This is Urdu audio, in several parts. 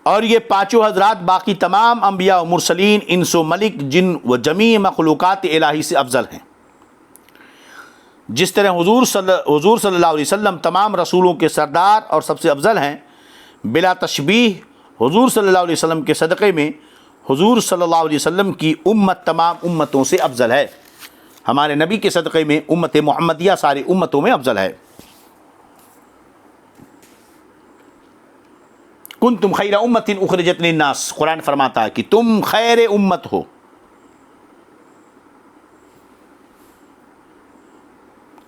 اور یہ پانچوں حضرات باقی تمام انبیاء و مرسلین، انس و ملک، جن و جمیع مخلوقات الہی سے افضل ہیں۔ جس طرح حضور صلی اللہ علیہ وسلم تمام رسولوں کے سردار اور سب سے افضل ہیں، بلا تشبیہ حضور صلی اللہ علیہ وسلم کے صدقے میں حضور صلی اللہ علیہ وسلم کی امت تمام امتوں سے افضل ہے۔ ہمارے نبی کے صدقے میں امت محمدیہ ساری امتوں میں افضل ہے۔ کنتم خیر امت اخرجت للناس، قرآن فرماتا ہے کہ تم خیر امت ہو۔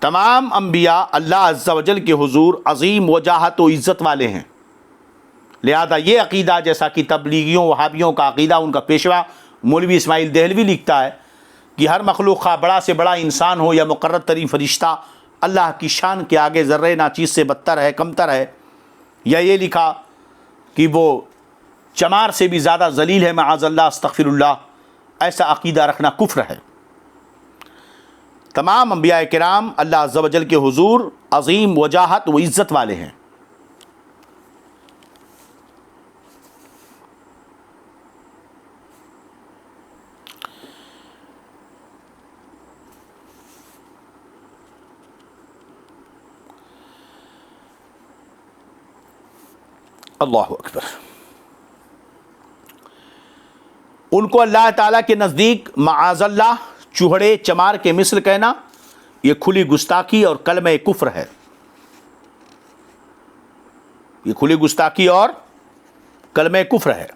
تمام انبیاء اللہ عز و جل کے حضور عظیم وجاہت و عزت والے ہیں، لہذا یہ عقیدہ جیسا کہ تبلیغیوں وہابیوں کا عقیدہ ان کا پیشوا مولوی اسماعیل دہلوی لکھتا ہے کہ ہر مخلوق خواہ بڑا سے بڑا انسان ہو یا مقرر ترین فرشتہ اللہ کی شان کے آگے ذرے ناچیز سے بدتر ہے، کمتر ہے، یا یہ لکھا کہ وہ چمار سے بھی زیادہ ذلیل ہے، معاذ اللہ استغفر اللہ، ایسا عقیدہ رکھنا کفر ہے۔ تمام انبیاء کرام اللہ عز و جل کے حضور عظیم وجاہت و عزت والے ہیں۔ اللہ اکبر۔ ان کو اللہ تعالیٰ کے نزدیک معاذ اللہ چوہڑے چمار کے مثل کہنا یہ کھلی گستاخی اور کلمہ کفر ہے۔ یہ کھلی گستاخی اور کلمہ کفر ہے۔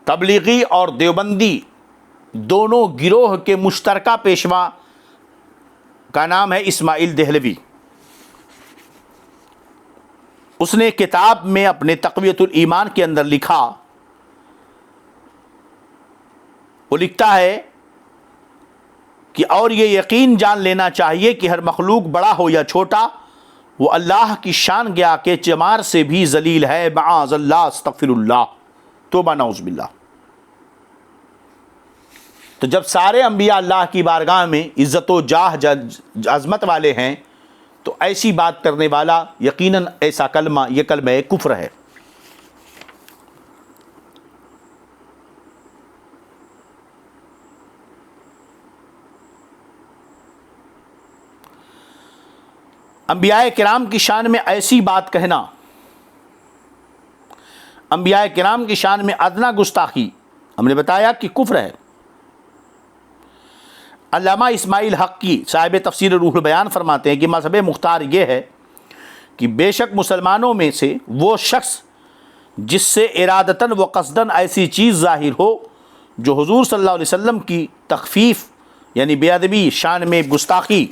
تبلیغی اور دیوبندی دونوں گروہ کے مشترکہ پیشوا کا نام ہے اسماعیل دہلوی۔ اس نے کتاب میں اپنے تقویت الایمان کے اندر لکھا، وہ لکھتا ہے کہ اور یہ یقین جان لینا چاہیے کہ ہر مخلوق بڑا ہو یا چھوٹا وہ اللہ کی شان کے آگے چمار سے بھی ذلیل ہے، معاذ اللہ استغفر اللہ، توبہ نعوذ باللہ۔ تو جب سارے انبیاء اللہ کی بارگاہ میں عزت و جاہ عظمت والے ہیں تو ایسی بات کرنے والا یقیناً ایسا کلمہ یہ کلمہ کفر ہے۔ انبیاء کرام کی شان میں ایسی بات کہنا، انبیاء کرام کی شان میں ادنا گستاخی، ہم نے بتایا کہ کفر ہے۔ علامہ اسماعیل حقی صاحب تفسیر روح البیان فرماتے ہیں کہ مذہب مختار یہ ہے کہ بے شک مسلمانوں میں سے وہ شخص جس سے ارادتاً و قصداً ایسی چیز ظاہر ہو جو حضور صلی اللہ علیہ وسلم کی تخفیف یعنی بے ادبی، شان میں گستاخی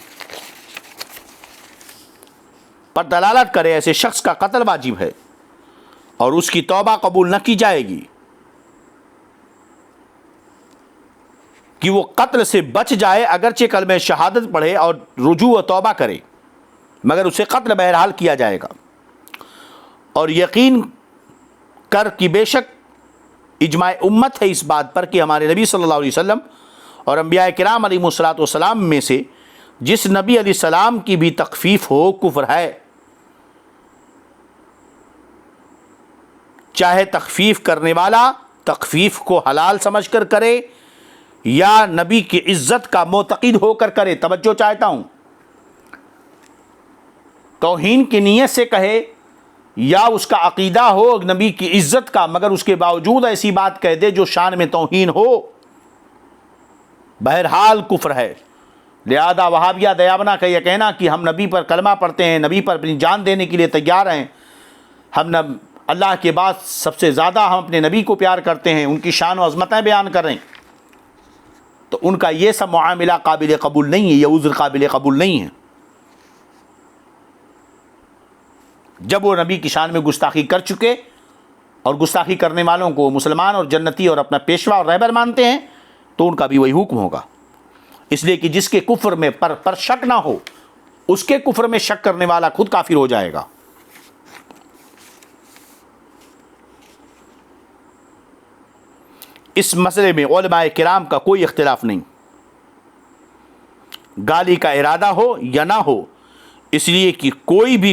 پر دلالت کرے، ایسے شخص کا قتل واجب ہے اور اس کی توبہ قبول نہ کی جائے گی، کہ وہ قتل سے بچ جائے اگرچہ کلمہ شہادت پڑھے اور رجوع و توبہ کرے، مگر اسے قتل بہرحال کیا جائے گا۔ اور یقین کر کہ بے شک اجماع امت ہے اس بات پر کہ ہمارے نبی صلی اللہ علیہ وسلم اور انبیاء کرام علیہ الصلوۃ والسلام میں سے جس نبی علیہ السلام کی بھی تخفیف ہو کفر ہے، چاہے تخفیف کرنے والا تخفیف کو حلال سمجھ کر کرے یا نبی کی عزت کا معتقد ہو کر کرے۔ توجہ چاہتا ہوں، توہین کی نیت سے کہے یا اس کا عقیدہ ہو نبی کی عزت کا مگر اس کے باوجود ایسی بات کہہ دے جو شان میں توہین ہو، بہرحال کفر ہے۔ لہذا وہابیہ دیابنا کا یہ کہنا کہ ہم نبی پر کلمہ پڑھتے ہیں، نبی پر اپنی جان دینے کے لیے تیار ہیں، ہم اللہ کے بعد سب سے زیادہ ہم اپنے نبی کو پیار کرتے ہیں، ان کی شان و عظمتیں بیان کر رہے ہیں، تو ان کا یہ سب معاملہ قابل قبول نہیں ہے، یہ عذر قابل قبول نہیں ہے۔ جب وہ نبی کی شان میں گستاخی کر چکے اور گستاخی کرنے والوں کو مسلمان اور جنتی اور اپنا پیشوا اور رہبر مانتے ہیں تو ان کا بھی وہی حکم ہوگا، اس لیے کہ جس کے کفر میں پر شک نہ ہو اس کے کفر میں شک کرنے والا خود کافر ہو جائے گا۔ اس مسئلے میں علماء کرام کا کوئی اختلاف نہیں، گالی کا ارادہ ہو یا نہ ہو، اس لیے کہ کوئی بھی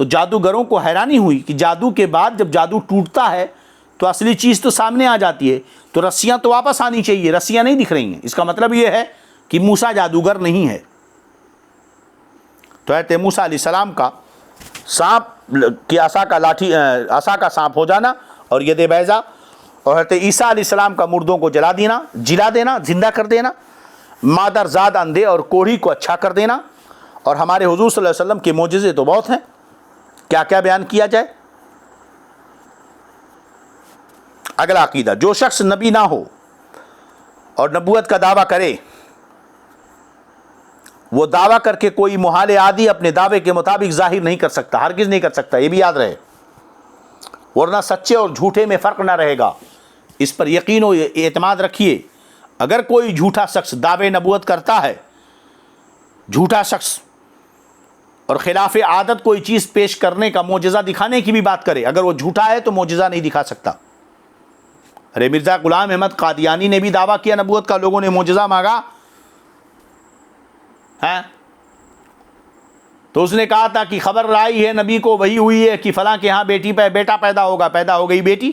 تو جادوگروں کو حیرانی ہوئی کہ جادو کے بعد جب جادو ٹوٹتا ہے تو اصلی چیز تو سامنے آ جاتی ہے، تو رسیاں تو واپس آنی چاہیے، رسیاں نہیں دکھ رہی ہیں، اس کا مطلب یہ ہے کہ موسیٰ جادوگر نہیں ہے۔ تو حضرت موسیٰ علیہ السلام کا سانپ کی عصا کا سانپ ہو جانا اور ید بیضا، اور حضرت عیسیٰ علیہ السلام کا مردوں کو جلا دینا، زندہ کر دینا، مادر زاد اندھے اور کوڑھی کو اچھا کر دینا، اور ہمارے حضور صلی اللہ علیہ وسلم کے معجزے تو بہت ہیں، کیا کیا بیان کیا جائے۔ اگلا عقیدہ، جو شخص نبی نہ ہو اور نبوت کا دعویٰ کرے، وہ دعویٰ کر کے کوئی محال عادی اپنے دعوے کے مطابق ظاہر نہیں کر سکتا، ہرگز نہیں کر سکتا، یہ بھی یاد رہے، ورنہ سچے اور جھوٹے میں فرق نہ رہے گا۔ اس پر یقین و اعتماد رکھیے، اگر کوئی جھوٹا شخص دعوے نبوت کرتا ہے، جھوٹا شخص، اور خلاف عادت کوئی چیز پیش کرنے کا معجزہ دکھانے کی بھی بات کرے، اگر وہ جھوٹا ہے تو معجزہ نہیں دکھا سکتا۔ ارے مرزا غلام احمد قادیانی نے بھی دعویٰ کیا نبوت کا، لوگوں نے معجزہ مانگا ہے، تو اس نے کہا تھا کہ خبر آئی ہے نبی کو وحی ہوئی ہے کہ فلاں کے ہاں بیٹا پیدا ہوگا، پیدا ہو گئی بیٹی۔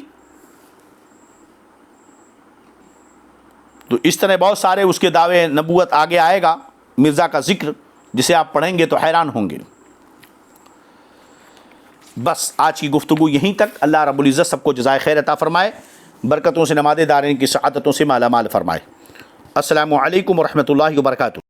تو اس طرح بہت سارے اس کے دعوے نبوت آگے آئے گا، مرزا کا ذکر جسے آپ پڑھیں گے تو حیران ہوں گے۔ بس آج کی گفتگو یہیں تک۔ اللہ رب العزت سب کو جزائے خیر عطا فرمائے، برکتوں سے نماد دارین کی سعادتوں سے مالا مال فرمائے۔ السلام علیکم ورحمۃ اللہ وبرکاتہ۔